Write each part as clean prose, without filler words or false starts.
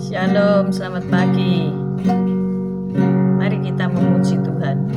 Shalom, selamat pagi. Mari kita memuji Tuhan.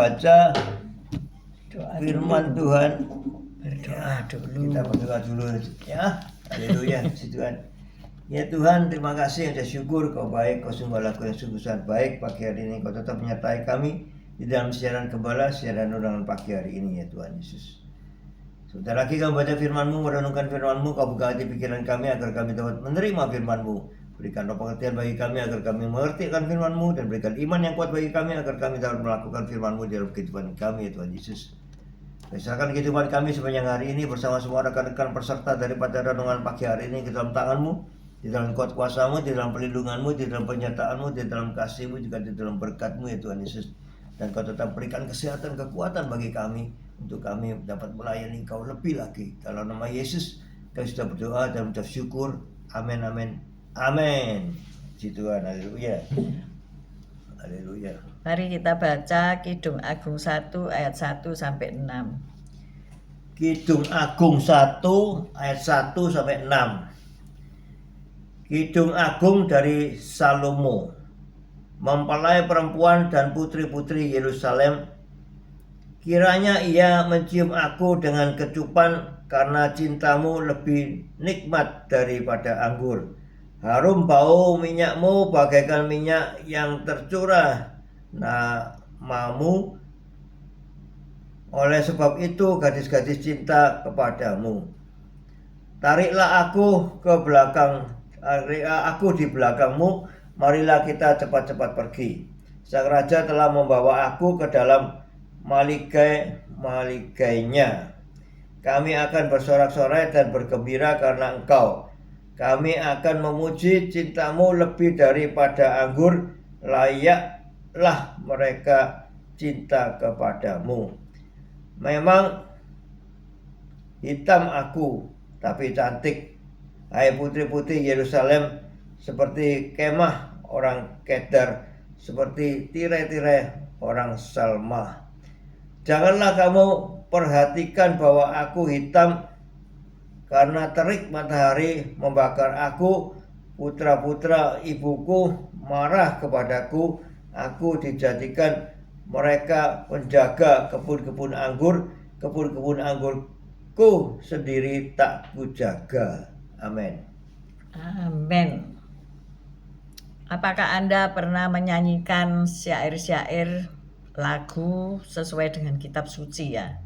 baca Doa firman dulu. Tuhan. Berdoa dulu. Kita berdoa dulu ya. Haleluya, puji Tuhan. Ya Tuhan, terima kasih, atas syukur Kau baik, Kau sungguh laku yang sungguh sangat baik. Pagi hari ini Kau tetap menyertai kami di dalam siaran Gembala, siaran undangan pagi hari ini ya Tuhan Yesus. Sebentar lagi kami baca firman-Mu, merenungkan firman-Mu, Kau buka hati pikiran kami agar kami dapat menerima firman-Mu. Berikan roh pengertian bagi kami agar kami mengerti akan firman-Mu, dan berikan iman yang kuat bagi kami agar kami dapat melakukan firman-Mu di dalam kehidupan kami ya Tuhan Yesus. Misalkan kehidupan kami sepanjang hari ini bersama semua rekan-rekan peserta daripada renungan pagi hari ini ke dalam tangan-Mu, di dalam kuat kuasa-Mu, di dalam perlindungan-Mu, di dalam penyertaan-Mu, di dalam kasih-Mu, juga di dalam berkat-Mu ya Tuhan Yesus. Dan Kau tetap berikan kesehatan, kekuatan bagi kami untuk kami dapat melayani Kau lebih lagi. Dalam nama Yesus kami sudah berdoa dan mengucap syukur. Amin, amin, amin. Puji Tuhan, haleluya. Haleluya. Mari kita baca Kidung Agung 1 ayat 1 sampai 6. Kidung Agung 1 ayat 1 sampai 6. Kidung Agung dari Salomo. Mempelai perempuan dan putri-putri Yerusalem, kiranya ia mencium aku dengan kecupan, karena cintamu lebih nikmat daripada anggur. Harum bau minyakmu bagaikan minyak yang tercurah namamu. Oleh sebab itu gadis-gadis cinta kepadamu. Tariklah aku di belakangmu, marilah kita cepat-cepat pergi. Sang raja telah membawa aku ke dalam maligai-maligainya. Kami akan bersorak-sorai dan bergembira karena engkau. Kami akan memuji cintamu lebih daripada anggur, layaklah mereka cinta kepadamu. Memang hitam aku, tapi cantik, hai putri-putri Yerusalem, seperti kemah orang Kedar, seperti tirai-tirai orang Salma. Janganlah kamu perhatikan bahwa aku hitam, karena terik matahari membakar aku. Putra-putra ibuku marah kepadaku. Aku dijadikan mereka penjaga kebun-kebun anggur. Kebun-kebun anggurku sendiri tak kujaga. Amin. Amin. Apakah Anda pernah menyanyikan syair-syair lagu sesuai dengan kitab suci ya?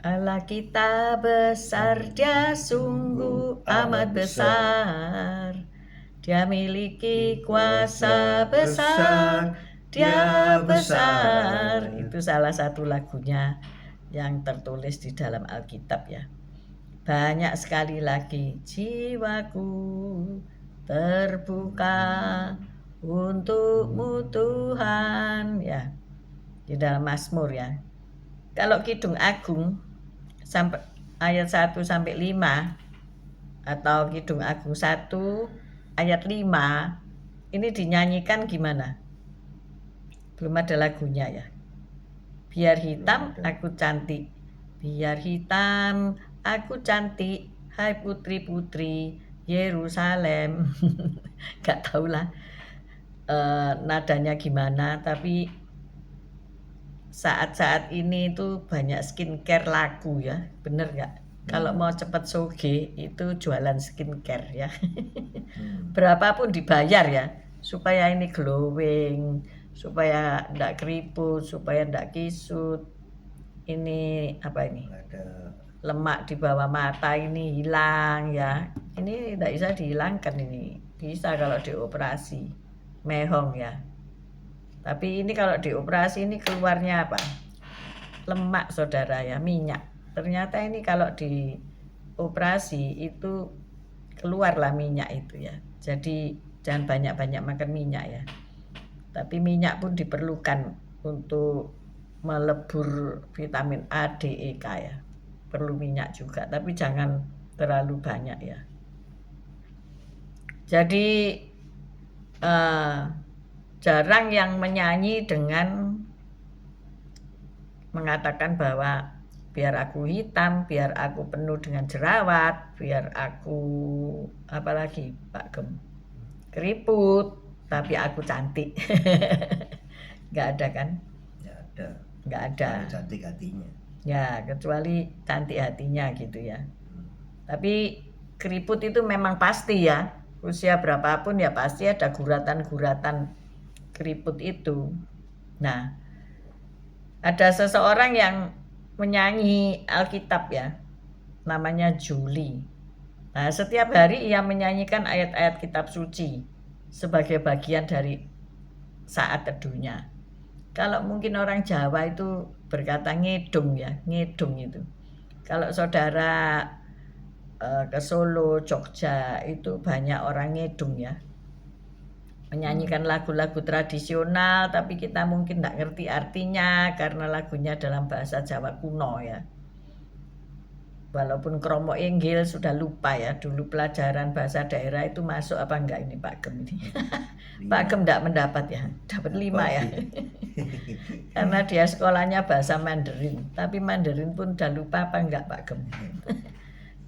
Allah kita besar, Dia sungguh amat besar. Dia miliki kuasa besar, Dia besar. Itu salah satu lagunya yang tertulis di dalam Alkitab ya. Banyak sekali lagi. Jiwaku terbuka untukmu Tuhan ya, di dalam Mazmur ya. Kalau Kidung Agung sampai ayat 1 sampai 5 atau Kidung Agung 1 ayat 5 ini dinyanyikan gimana? Belum ada lagunya ya. Biar hitam aku cantik, biar hitam aku cantik, hai putri-putri Yerusalem. Gak tau lah nadanya gimana, tapi saat-saat ini itu banyak skincare laku ya, bener gak? Kalau mau cepat soge itu jualan skincare ya. Berapapun dibayar ya, supaya ini glowing, supaya ndak keriput, supaya ndak kisut. Ini apa ini? Lemak di bawah mata ini hilang ya. Ini tidak bisa dihilangkan ini. Bisa kalau dioperasi. Mehong ya. Tapi ini kalau dioperasi ini keluarnya apa? Lemak saudara ya, minyak. Ternyata ini kalau dioperasi itu keluarlah minyak itu ya. Jadi jangan banyak-banyak makan minyak ya. Tapi minyak pun diperlukan untuk melebur vitamin A, D, E, K ya. Perlu minyak juga, tapi jangan terlalu banyak ya. Jadi jarang yang menyanyi dengan mengatakan bahwa biar aku hitam, biar aku penuh dengan jerawat, biar aku apalagi Pak Gem keriput, tapi aku cantik. Nggak ada kan? Ya ada. Nggak ada. Cantik hatinya. Ya, kecuali cantik hatinya gitu ya. Tapi keriput itu memang pasti ya. Usia berapapun ya pasti ada guratan-guratan keriput itu. Nah, ada seseorang yang menyanyi Alkitab ya. Namanya Julie. Nah, setiap hari ia menyanyikan ayat-ayat kitab suci sebagai bagian dari saat teduhnya. Kalau mungkin orang Jawa itu berkata ngedung ya, ngedung itu. Kalau saudara ke Solo, Jogja itu banyak orang ngedung ya. Menyanyikan lagu-lagu tradisional tapi kita mungkin tidak ngerti artinya karena lagunya dalam bahasa Jawa kuno ya. Walaupun kromo inggil sudah lupa ya, dulu pelajaran bahasa daerah itu masuk apa enggak ini Pak Gem ini? Pak Gem enggak mendapat ya, dapat 5 ya. Karena dia sekolahnya bahasa Mandarin, tapi Mandarin pun udah lupa apa enggak Pak Gem?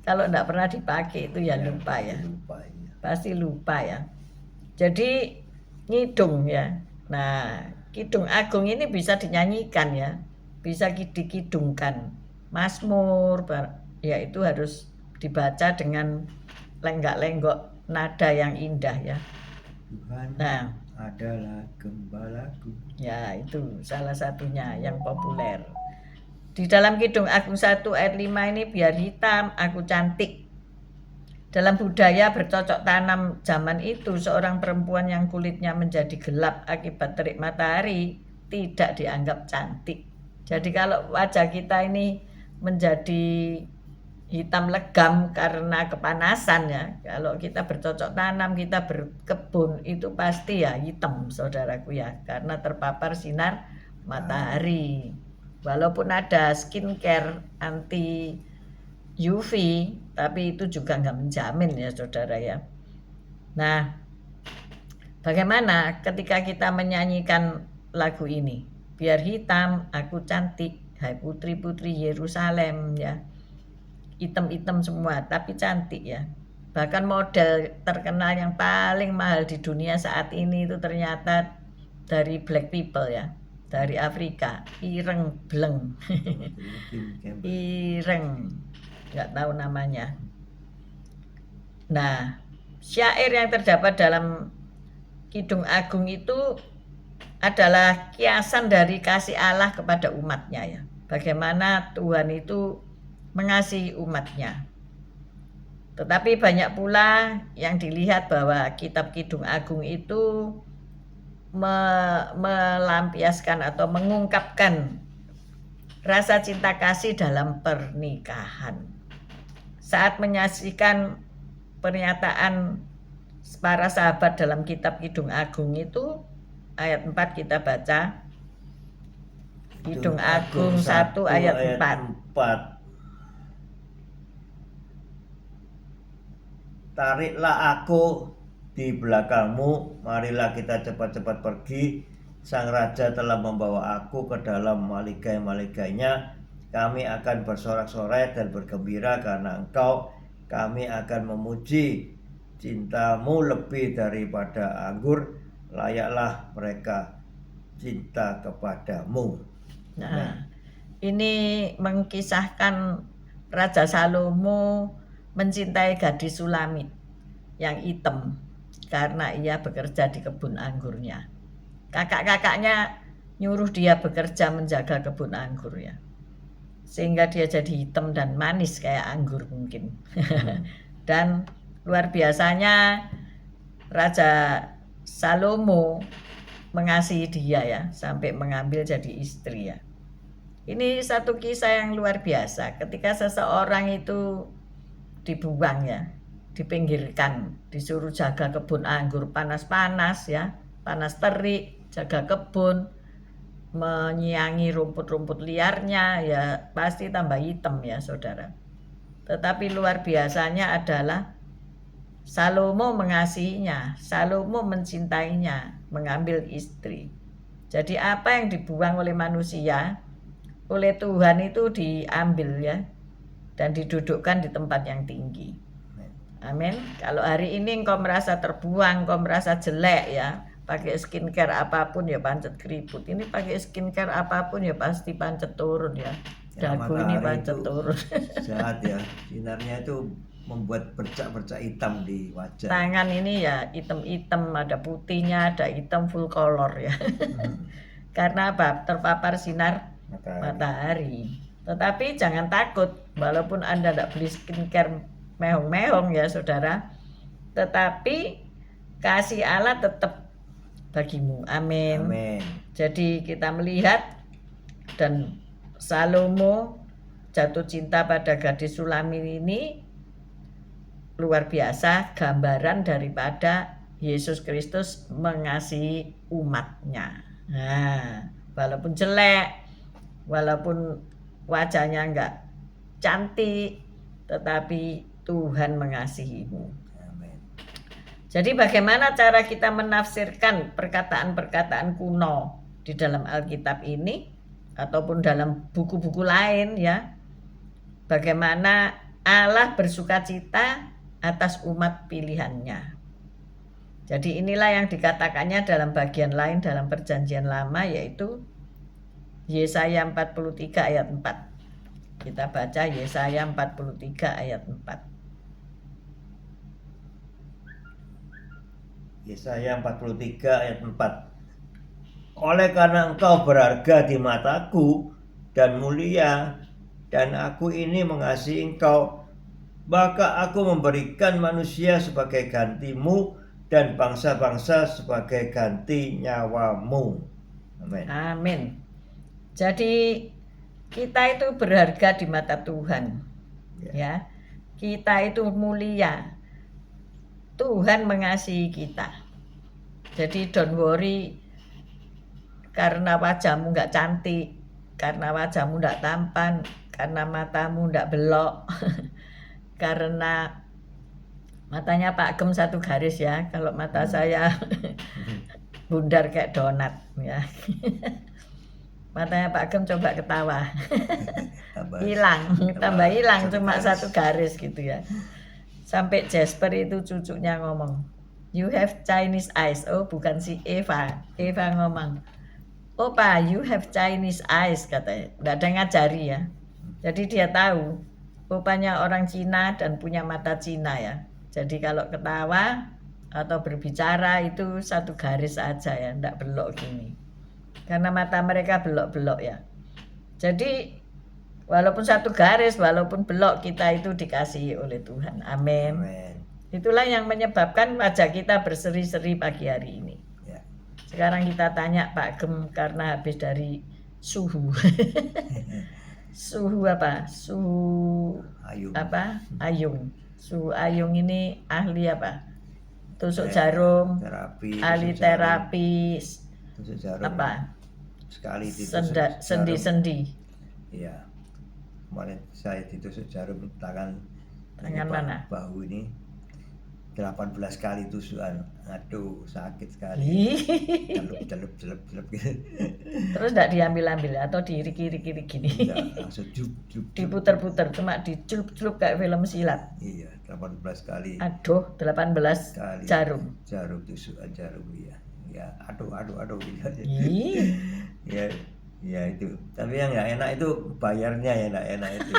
Kalau enggak pernah dipakai itu ya lupa ya. Pasti lupa ya. Jadi ngidung ya. Nah, Kidung Agung ini bisa dinyanyikan ya, bisa dikidungkan. Mazmur ya itu harus dibaca dengan lenggak-lenggok nada yang indah ya. Tuhan Nah, adalah gembalaku. Ya, itu salah satunya yang populer. Di dalam Kidung Agung 1 ayat 5 ini biar hitam aku cantik. Dalam budaya bercocok tanam zaman itu, seorang perempuan yang kulitnya menjadi gelap akibat terik matahari tidak dianggap cantik. Jadi kalau wajah kita ini menjadi hitam legam karena kepanasan ya, kalau kita bercocok tanam, kita berkebun itu pasti ya hitam saudaraku ya, karena terpapar sinar matahari. Walaupun ada skincare anti UV, tapi itu juga nggak menjamin ya saudara ya. Nah, bagaimana ketika kita menyanyikan lagu ini? Biar hitam aku cantik, hai putri-putri Yerusalem ya. Hitam-hitam semua tapi cantik ya. Bahkan model terkenal yang paling mahal di dunia saat ini itu ternyata dari black people ya, dari Afrika, ireng bleng. Ireng, nggak tahu namanya. Nah, syair yang terdapat dalam Kidung Agung itu adalah kiasan dari kasih Allah kepada umatnya ya. Bagaimana Tuhan itu mengasihi umatnya. Tetapi banyak pula yang dilihat bahwa kitab Kidung Agung itu melampiaskan atau mengungkapkan rasa cinta kasih dalam pernikahan. Saat menyaksikan pernyataan para sahabat dalam kitab Kidung Agung itu, ayat 4 kita baca. Kidung Agung 1 ayat 4. Tariklah aku di belakangmu, marilah kita cepat-cepat pergi. Sang Raja telah membawa aku ke dalam maligai-maligainya. Kami akan bersorak-sorai dan bergembira karena engkau. Kami akan memuji cintamu lebih daripada anggur. Layaklah mereka cinta kepadamu. Nah, ini mengkisahkan Raja Salomo mencintai gadis Sulamit yang hitam karena ia bekerja di kebun anggurnya. Kakak-kakaknya nyuruh dia bekerja menjaga kebun anggur ya, sehingga dia jadi hitam dan manis kayak anggur mungkin. Dan luar biasanya Raja Salomo mengasihi dia ya, sampai mengambil jadi istri ya. Ini satu kisah yang luar biasa ketika seseorang itu dibuang ya, dipinggirkan, disuruh jaga kebun anggur panas-panas ya, panas terik, jaga kebun, menyiangi rumput-rumput liarnya ya pasti tambah hitam ya saudara. Tetapi luar biasanya adalah Salomo mengasihinya, Salomo mencintainya, mengambil istri. Jadi apa yang dibuang oleh manusia, oleh Tuhan itu diambil ya, dan didudukkan di tempat yang tinggi. Amin. Kalau hari ini engkau merasa terbuang, engkau merasa jelek ya, pakai skincare apapun ya pancet keriput. Ini pakai skincare apapun ya pasti pancet turun ya. Ya, Dagu ini matahari pancet itu turun. jahat ya, sinarnya itu membuat bercak-bercak hitam di wajah. Tangan ini ya hitam-hitam, ada putihnya, ada hitam full color ya. Karena apa? Terpapar sinar matahari. Tetapi jangan takut, walaupun Anda tidak beli skincare mehong-mehong ya saudara, tetapi kasih Allah tetap bagimu. Amin. Amin. Jadi kita melihat dan Salomo jatuh cinta pada gadis Sulamin ini luar biasa, gambaran daripada Yesus Kristus mengasihi umatnya. Nah, walaupun jelek, walaupun wajahnya enggak cantik, tetapi Tuhan mengasihimu. Amin. Jadi bagaimana cara kita menafsirkan perkataan-perkataan kuno di dalam Alkitab ini ataupun dalam buku-buku lain ya? Bagaimana Allah bersukacita atas umat pilihannya. Jadi inilah yang dikatakannya dalam bagian lain dalam Perjanjian Lama, yaitu Yesaya 43 ayat 4. Kita baca Yesaya 43 ayat 4. Yesaya 43 ayat 4. Oleh karena engkau berharga di mataku dan mulia, dan aku ini mengasihi engkau, maka aku memberikan manusia sebagai gantimu dan bangsa-bangsa sebagai ganti nyawamu. Amin. Amin. Jadi kita itu berharga di mata Tuhan. Ya. Kita itu mulia. Tuhan mengasihi kita. Jadi don't worry karena wajahmu nggak cantik, karena wajahmu nggak tampan, karena matamu nggak belok, karena matanya Pak Gem satu garis ya. Kalau mata saya bundar kayak donat ya. Matanya Pak Gem coba ketawa, hilang, tambah hilang cuma satu garis gitu ya. Sampai Jasper itu cucunya ngomong, you have Chinese eyes. Oh bukan si Eva ngomong, Opa you have Chinese eyes katanya. Nggak ada ngajari ya. Jadi dia tahu opanya orang Cina dan punya mata Cina ya. Jadi kalau ketawa atau berbicara itu satu garis aja ya, nggak belok gini. Karena mata mereka belok-belok ya. Jadi walaupun satu garis, walaupun belok, kita itu dikasihi oleh Tuhan. Amin. Amin. Itulah yang menyebabkan wajah kita berseri-seri pagi hari ini. Ya. Sekarang kita tanya Pak Gem karena habis dari suhu. Suhu apa? Suhu Ayung. apa? Ayung. Suhu Ayung ini ahli apa? Tusuk jarum, terapi, ahli tusuk terapi, tusuk jarum. apa? Sekali Sendi-sendi. Iya. Kemarin saya ditusuk jarum tangan mana? Bahu ini 18 kali tusukan. Aduh, sakit sekali. Celup gitu. Terus enggak diambil-ambil atau diirik-irik gini. Enggak, langsung jup. Diputer-puter, cuma dicelup-celup kayak film silat. Iya, 18 kali. Aduh, 18 kali jarum. Jarum tusukan jarum iya. Ya, aduh gitu. Ya itu. Tapi yang nggak enak itu bayarnya ya, nggak enak itu.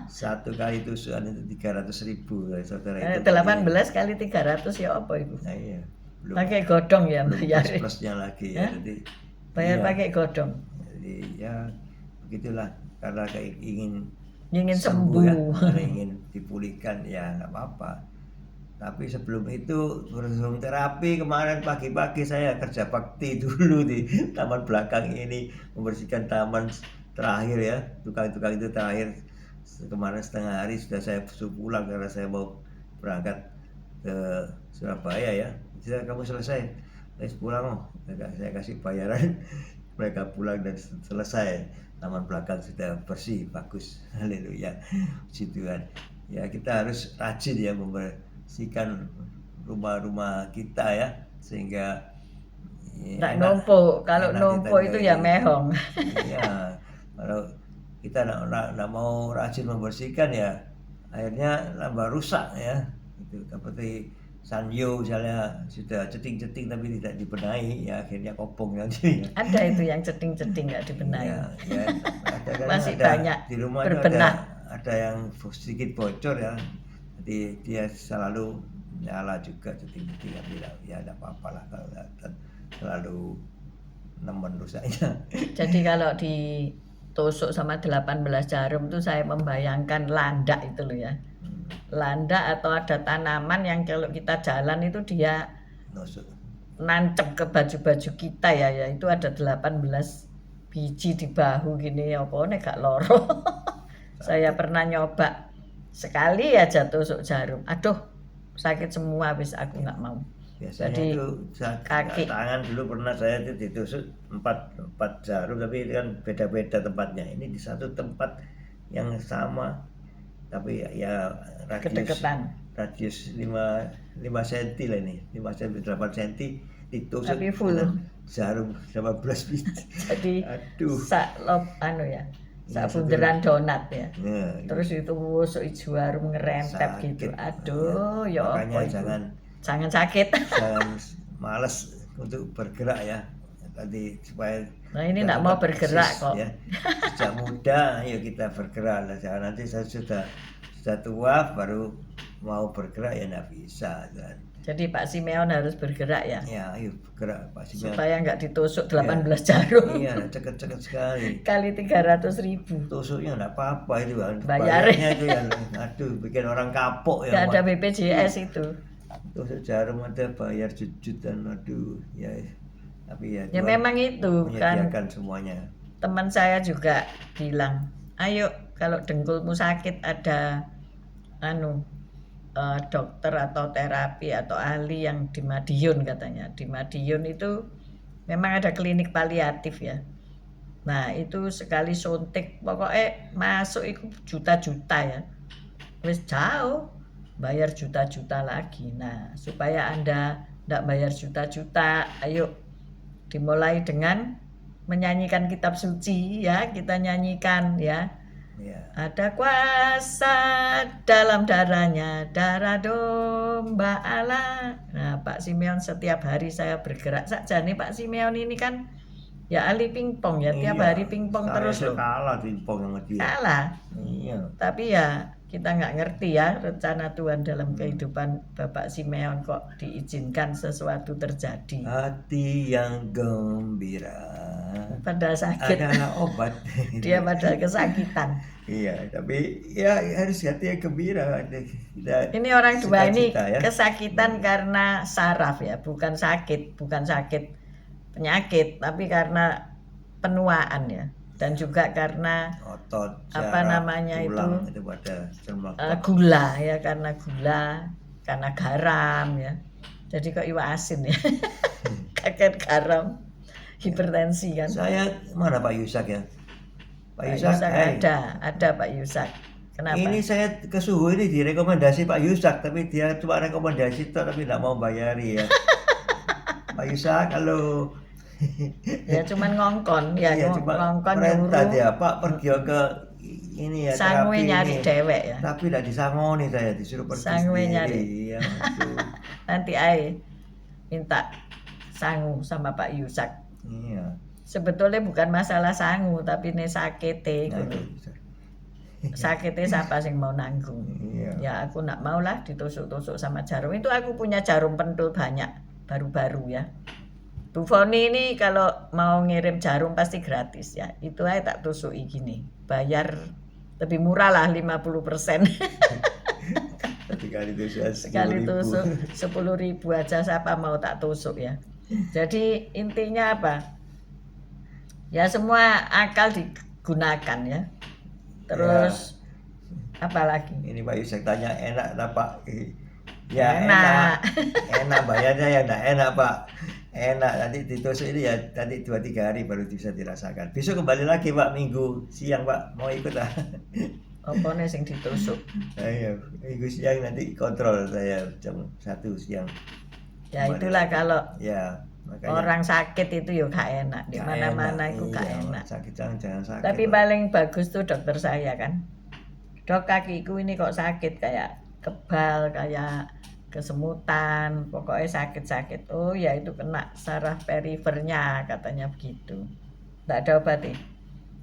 Satu kali tusukan itu 300.000 ya, saudara itu. 18 kali 300 ya apa itu? Nah, iya. Belum, pakai godong ya bayar. Plusnya lagi ya. Jadi bayar iya, pakai godong. Jadi ya begitulah, karena kayak ingin sembuh ya, karena ingin dipulihkan ya nggak apa-apa. Tapi sebelum itu, sebelum terapi kemarin pagi-pagi saya kerja bakti dulu di taman belakang ini, membersihkan taman terakhir ya, tukang-tukang itu terakhir. Kemarin setengah hari sudah saya suruh pulang karena saya mau berangkat ke Surabaya ya. Sudah kamu selesai, saya pulang, saya kasih bayaran, mereka pulang dan selesai. Taman belakang sudah bersih, bagus, haleluya, puji Tuhan. Ya kita harus rajin ya membersihkan rumah-rumah kita ya, sehingga nggak numpuk. Kalau numpuk itu ya mehong. Iya, kalau kita nggak mau rajin membersihkan ya akhirnya nambah rusak ya. Itu seperti Sanyo misalnya sudah ceting-ceting tapi tidak dibenahi, ya akhirnya kopong nanti. Ada itu yang ceting-ceting nggak dibenahi. Ya, ya ada kan Masih ada banyak di rumah itu berbenah. ada yang sedikit bocor ya. Jadi dia selalu nyala juga ceting-ceting, tapi ya ada apa-apa lah kalau selalu nemen rusaknya. Jadi kalau ditusuk sama 18 jarum itu saya membayangkan landak itu loh ya. Landak atau ada tanaman yang kalau kita jalan itu dia Nusuk. nancep ke baju-baju kita ya itu ada 18 biji di bahu gini apa nek gak loro. Saya pernah nyoba sekali aja tusuk jarum. Aduh, sakit semua habis aku nggak mau. Biasanya Jadi, itu kaki. tangan dulu pernah saya itu ditusuk 4 jarum, tapi itu kan beda-beda tempatnya. Ini di satu tempat yang sama, tapi ya Kedekatan. radius 5 cm lah ini, 5 cm 8 cm ditusuk Tapi full. dengan jarum 18 biji. Jadi Aduh. sak Ya, bunderan donat ya. Nah, Terus itu busuk jarum ngerempet sakit. gitu. Aduh, ya Makanya apa itu? jangan sakit. jangan malas untuk bergerak ya. Tadi supaya Nah ini kita nggak mau tetap bergerak eksis, kok. ya. Sejak muda ayo kita bergerak lah. Jangan nanti saya sudah tua baru mau bergerak ya nggak bisa kan. Jadi Pak Simeon harus bergerak ya. Ya ayo bergerak Pak Simeon. Supaya nggak ditusuk 18 jarum. Iya ceket-ceket sekali. Kali 300.000. Tusuknya nggak apa-apa itu kan. Bayarnya. Bayarnya itu yang aduh bikin orang kapok ya. Nggak ada BPJS itu. Tusuk jarum ada bayar jujutan aduh ya. Tapi ya Ya memang itu kan menyediakan semuanya. teman saya juga bilang, ayo kalau dengkulmu sakit ada dokter atau terapi atau ahli yang di Madiun katanya. Di Madiun itu memang ada klinik paliatif ya. Nah itu sekali suntik pokoknya masuk itu juta-juta ya. Wis jauh bayar juta-juta lagi. Nah supaya Anda tidak bayar juta-juta, ayo dimulai dengan menyanyikan kitab suci ya, kita nyanyikan ya. Ya. Ada kuasa dalam darahnya, darah domba Allah. Nah Pak Simeon setiap hari saya bergerak saja nih Pak Simeon ini kan ya ahli pingpong ya, tiap hari pingpong terus loh. Kalah pingpong sama dia. Kalah. Iya. Tapi ya kita nggak ngerti ya rencana Tuhan dalam kehidupan Bapak Simeon kok diizinkan sesuatu terjadi. Hati yang gembira Pada sakit adalah obat. dia pada kesakitan. Iya, tapi ya harus hati yang gembira. Ini orang dua ini Cita-cita, ya. kesakitan karena saraf ya, bukan sakit penyakit, tapi karena penuaan ya, dan juga karena otot, apa namanya tulang, itu pada gula ya, karena garam ya. Jadi kok iwak asin ya, kaget garam, hipertensi kan. Saya mana Pak Yusak ya? Pak Yusak ada Pak Yusak. Kenapa? Ini saya ke Suhu ini direkomendasi Pak Yusak, tapi dia cuma rekomendasi toh, tapi tidak mau bayari ya. Pak Yusak, halo. Ya cuman ngongkon ya, Iya, cuma ngongkon perintah nyuruh. dia Pak pergi ke ini ya Sangwe terapi nyari ini. dewek ya. Tapi tidak disangoni saya disuruh pergi Sangwe sendiri. nyari. Ya, aduh. Nanti ai minta sangu sama Pak Yusak. Iya. Sebetulnya bukan masalah sangu tapi ini sakite Nah, gitu. itu. Sakitnya siapa sing mau nanggung? Iya. Ya aku nak mau lah ditusuk-tusuk sama jarum. Itu aku punya jarum pentul banyak baru-baru ya. Bu Foni ini kalau mau ngirim jarum pasti gratis ya. Itu aja tak tusuki gini. Bayar lebih murah lah 50%. Sekali tusuk Sekali tusuk 10.000 aja siapa mau tak tusuk ya. Jadi intinya apa? Ya semua akal digunakan ya. Terus apa lagi? Ini Pak Yusak tanya enak tak Pak? Ya Enak. Enak bayarnya ya enggak enak Pak. Enak nanti ditusuk ini ya nanti 2-3 hari baru bisa dirasakan. Besok kembali lagi Pak Minggu siang Pak mau ikut lah. Apa nih sing ditusuk? Ayo Minggu siang nanti kontrol saya jam 1 siang. Ya itulah kalau Ya makanya orang sakit itu ya gak enak. Di gak mana-mana enak. itu gak Iya, enak. Sakit jangan sakit. Tapi Pak. paling bagus tuh dokter saya kan. Dok kakiku ini kok sakit kayak kebal, kayak kesemutan, pokoknya sakit-sakit. Oh ya itu kena saraf perifernya katanya begitu. Nggak ada obatnya?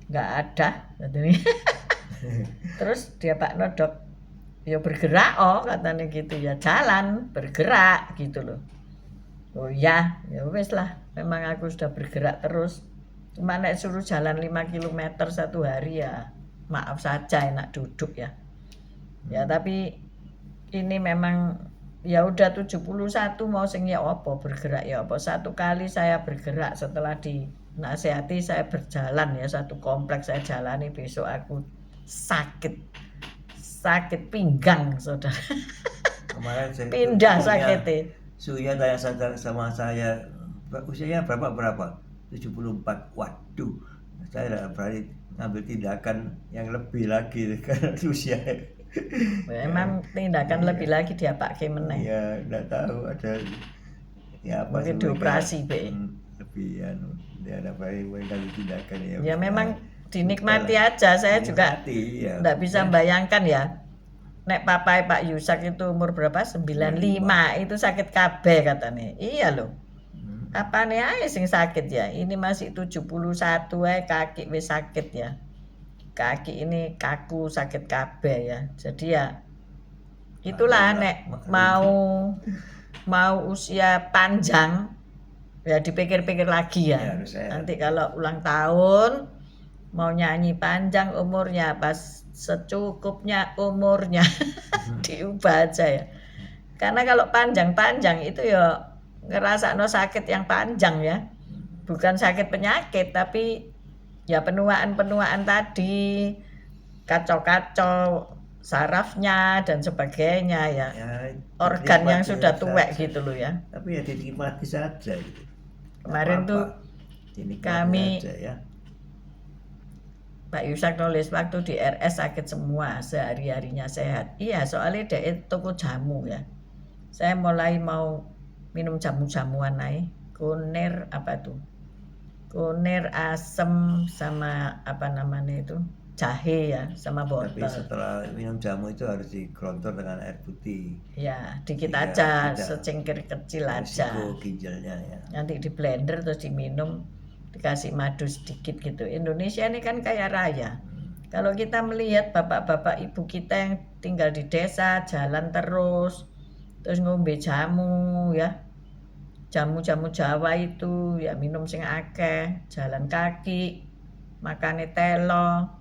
Nggak ada katanya. Terus dia Pak Nodok, ya bergerak oh katanya gitu ya, jalan bergerak gitu loh. Oh ya wes lah, memang aku sudah bergerak terus. Cuma nek suruh jalan 5 km satu hari ya maaf saja, enak duduk ya. Ya tapi ini memang ya udah 71 mau sing ya apa bergerak ya apa. Satu kali saya bergerak setelah dinasehati, saya berjalan ya satu kompleks saya jalani, besok aku sakit pinggang saudara. Kemarin saya Pindah sakitnya. Suya tanya sama saya, usianya berapa? 74. Waduh, saya tidak berani ngambil tindakan yang lebih lagi karena usia. Memang tindakan lebih lagi dia pakai meneh. Iya, tidak tahu ada ya apa mungkin sih dioperasi be. Lebih dia ada baik mengambil tindakan ya. Ya memang dinikmati aja. Saya juga tidak bisa membayangkan ya. Nek papai Pak Yusak itu umur berapa? 95 itu sakit kabeh katanya. Iya loh. Apane ae sing sakit ya. Ini masih 71 ae kaki wis sakit ya. Kaki ini kaku sakit kabeh ya. Jadi ya itulah nek mau usia panjang ya dipikir-pikir lagi ya. Nanti kalau ulang tahun mau nyanyi panjang umurnya pas secukupnya umurnya diubah aja ya. Karena kalau panjang-panjang itu ya ngerasa no sakit yang panjang ya. Bukan sakit penyakit tapi ya penuaan tadi, kacau-kacau sarafnya dan sebagainya ya. Organ yang sudah tuwek gitu loh ya. Tapi ya dinikmati saja gitu. Kemarin tuh kami aja, ya. Pak Yusak nulis waktu di RS sakit semua, sehari-harinya sehat. Iya, soalnya dia toko jamu ya. Saya mulai mau minum jamu-jamuan naik. Kunir apa tuh? Kunir asem sama apa namanya itu? Jahe ya, sama wortel. Tapi setelah minum jamu itu harus digelontor dengan air putih. Ya, dikit aja, secengkir kecil aja. Risiko ginjalnya ya. Nanti di blender terus diminum, dikasih madu sedikit gitu. Indonesia ini kan kaya raya. Kalau kita melihat bapak-bapak ibu kita yang tinggal di desa jalan terus ngombe jamu ya, jamu-jamu Jawa itu ya, minum sing akeh, jalan kaki, makane telo,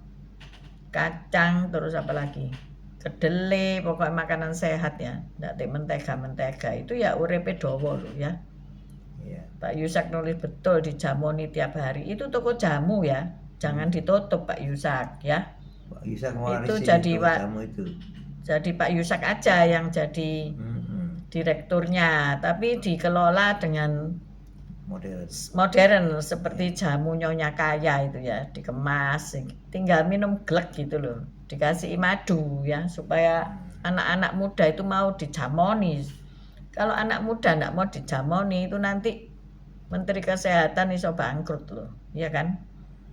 kacang, terus apa lagi, kedelai, pokoknya makanan sehat ya, ndak mentega itu ya uripe dawa lho ya. Pak Yusak nulis betul dijamoni tiap hari. Itu toko jamu ya, jangan ditutup Pak Yusak ya. Pak Yusak itu jadi Pak Yusak aja yang jadi direkturnya, tapi dikelola dengan modern seperti jamu Nyonya Kaya itu ya, dikemas, tinggal minum glek gitu loh, dikasih madu ya, supaya anak-anak muda itu mau dijamoni. Kalau anak muda enggak mau dijamoni itu nanti Menteri Kesehatan iso bangkrut loh, ya kan?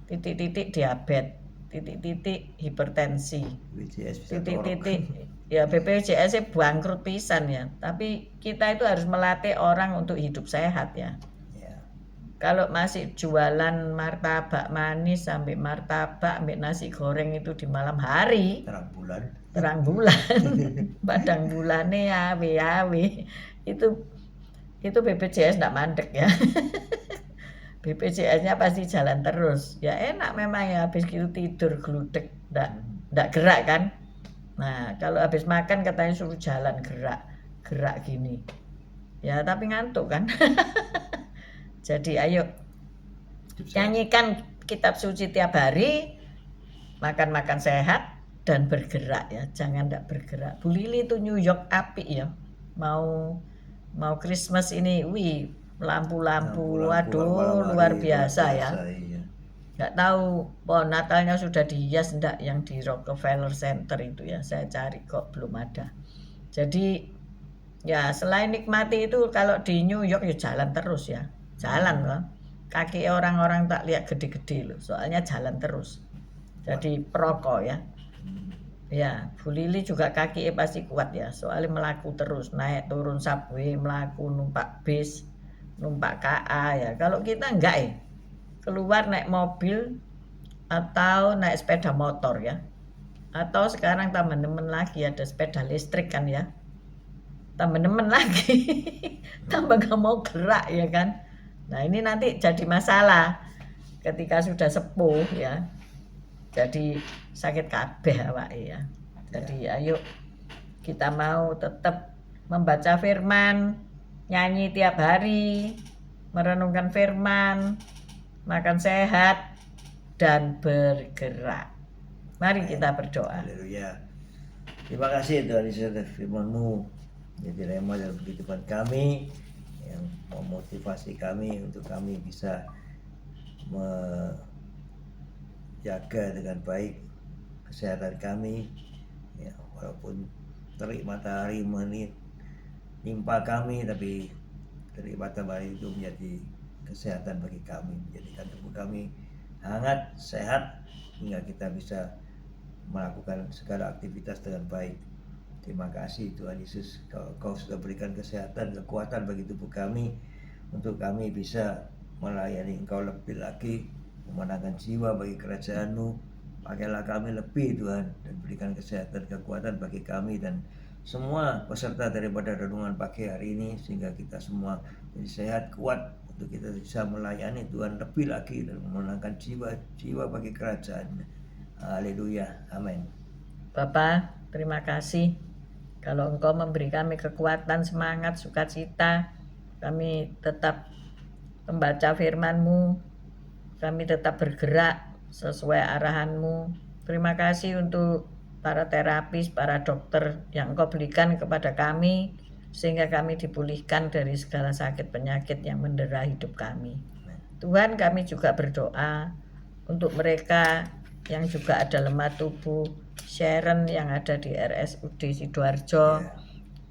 Titik-titik diabetes, titik-titik hipertensi, titik-titik ya BPJS bangkrut pisan ya. Tapi kita itu harus melatih orang untuk hidup sehat ya. Kalau masih jualan martabak manis sampai martabak sampai nasi goreng itu di malam hari, terang bulan padang bulannya awe itu BPJS enggak mandek ya. BPJS-nya pasti jalan terus. Ya enak memang ya, habis gitu tidur gludek, enggak gerak kan. Nah, kalau habis makan katanya suruh jalan gerak gini. Ya tapi ngantuk kan. Jadi ayo nyanyikan kitab suci tiap hari, makan sehat dan bergerak ya, jangan enggak bergerak. Bu Lili itu New York apik ya. Mau Christmas ini, lampu-lampu, waduh luar biasa ya. Nggak tahu pohon Natalnya sudah dihias enggak yang di Rockefeller Center itu ya, saya cari kok belum ada. Jadi ya selain nikmati itu, kalau di New York ya jalan terus ya, jalan loh. Kaki orang-orang tak lihat gede-gede loh, soalnya jalan terus. Jadi perokok ya. Ya, Bu Lili juga kaki pasti kuat ya, soalnya melaku terus, naik turun subway, melaku numpak bis, numpak KA ya. Kalau kita enggak keluar naik mobil atau naik sepeda motor ya. Atau sekarang tambah nemen lagi ada sepeda listrik kan ya. Tambah nemen lagi, tambah gak mau gerak ya kan. Nah ini nanti jadi masalah ketika sudah sepuh ya. Jadi sakit kabeh awake ya. Jadi ayo kita mau tetap membaca firman, nyanyi tiap hari, merenungkan firman, makan sehat dan bergerak. Mari kita berdoa. Haleluya. Terima kasih Tuhan Yesus atas firman-Mu. Jadi rema dalam kehidupan kami yang memotivasi kami untuk kami bisa jaga dengan baik kesehatan kami ya, walaupun terik matahari menimpa kami, tapi terik matahari itu menjadi kesehatan bagi kami, menjadikan tubuh kami hangat, sehat hingga kita bisa melakukan segala aktivitas dengan baik. Terima kasih Tuhan Yesus, Kau sudah berikan kesehatan, kekuatan bagi tubuh kami untuk kami bisa melayani Engkau lebih lagi, memenangkan jiwa bagi kerajaan-Mu. Pakailah kami lebih Tuhan, dan berikan kesehatan, kekuatan bagi kami dan semua peserta daripada renungan pagi hari ini, sehingga kita semua menjadi sehat, kuat untuk kita bisa melayani Tuhan lebih lagi dan memenangkan jiwa-jiwa bagi kerajaan. Haleluya, amin. Bapa, terima kasih kalau Engkau memberi kami kekuatan, semangat, sukacita. Kami tetap membaca firman-Mu, kami tetap bergerak sesuai arahan-Mu. Terima kasih untuk para terapis, para dokter yang Engkau berikan kepada kami, sehingga kami dipulihkan dari segala sakit penyakit yang mendera hidup kami. Tuhan, kami juga berdoa untuk mereka yang juga ada lemah tubuh, Sharon yang ada di RSUD Sidoarjo,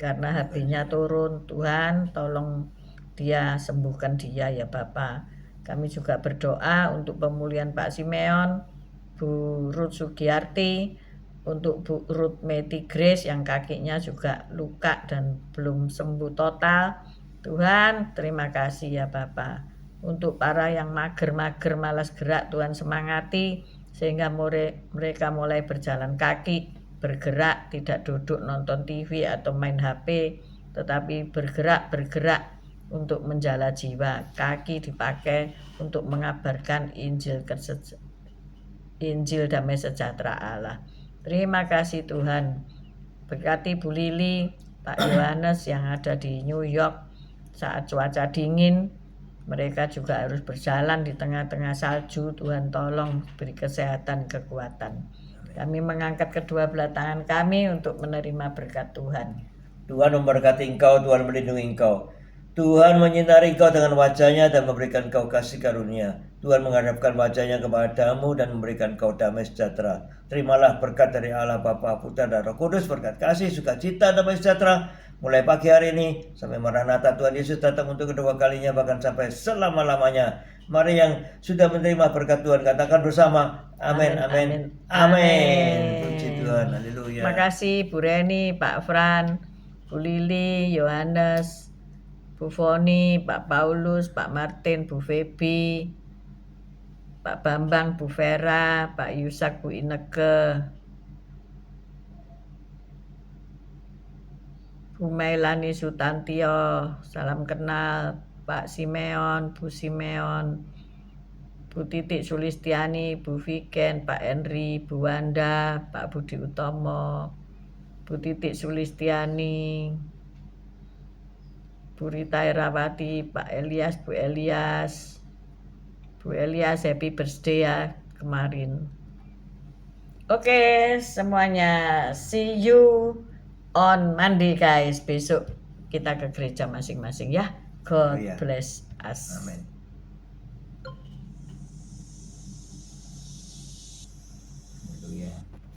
karena HP-nya turun. Tuhan, tolong dia, sembuhkan dia ya Bapa. Kami juga berdoa untuk pemulihan Pak Simeon, Bu Ruth Sugiyarti, untuk Bu Ruth Meti Grace yang kakinya juga luka dan belum sembuh total. Tuhan, terima kasih ya Bapa. Untuk para yang mager-mager, malas gerak, Tuhan semangati sehingga mereka mulai berjalan kaki, bergerak, tidak duduk nonton TV atau main HP, tetapi bergerak untuk menjala jiwa. Kaki dipakai untuk mengabarkan Injil damai sejahtera Allah. Terima kasih Tuhan. Berkati Bu Lili, Pak Yohanes yang ada di New York saat cuaca dingin. Mereka juga harus berjalan di tengah-tengah salju. Tuhan tolong beri kesehatan, kekuatan. Kami mengangkat kedua belah tangan kami untuk menerima berkat Tuhan. Tuhan memberkati engkau, Tuhan melindungi engkau. Tuhan menyinari engkau dengan wajah-Nya dan memberikan engkau kasih karunia. Tuhan menghadapkan wajah-Nya kepadamu dan memberikan engkau damai sejahtera. Terimalah berkat dari Allah Bapa, Putra dan Roh Kudus, berkat kasih, sukacita, damai sejahtera mulai pagi hari ini sampai Maranatha Tuhan Yesus datang untuk kedua kalinya, bahkan sampai selama-lamanya. Mari yang sudah menerima berkat Tuhan katakan bersama, amin, amin, amin. Puji Tuhan, haleluya. Makasih Bu Reni, Pak Fran, Bu Lili, Yohanes, Bu Foni, Pak Paulus, Pak Martin, Bu Feby, Pak Bambang, Bu Vera, Pak Yusak, Bu Ineke, Bu Mailani Sutantio, salam kenal. Pak Simeon, Bu Simeon, Bu Titik Sulistiani, Bu Viken, Pak Henry, Bu Wanda, Pak Budi Utomo, Bu Titik Sulistiani, Bu Rita Irawati, Pak Elias, Bu Elias, happy birthday ya kemarin. Oke, semuanya, see you on Monday guys. Besok kita ke gereja masing-masing ya. God bless us. Amin.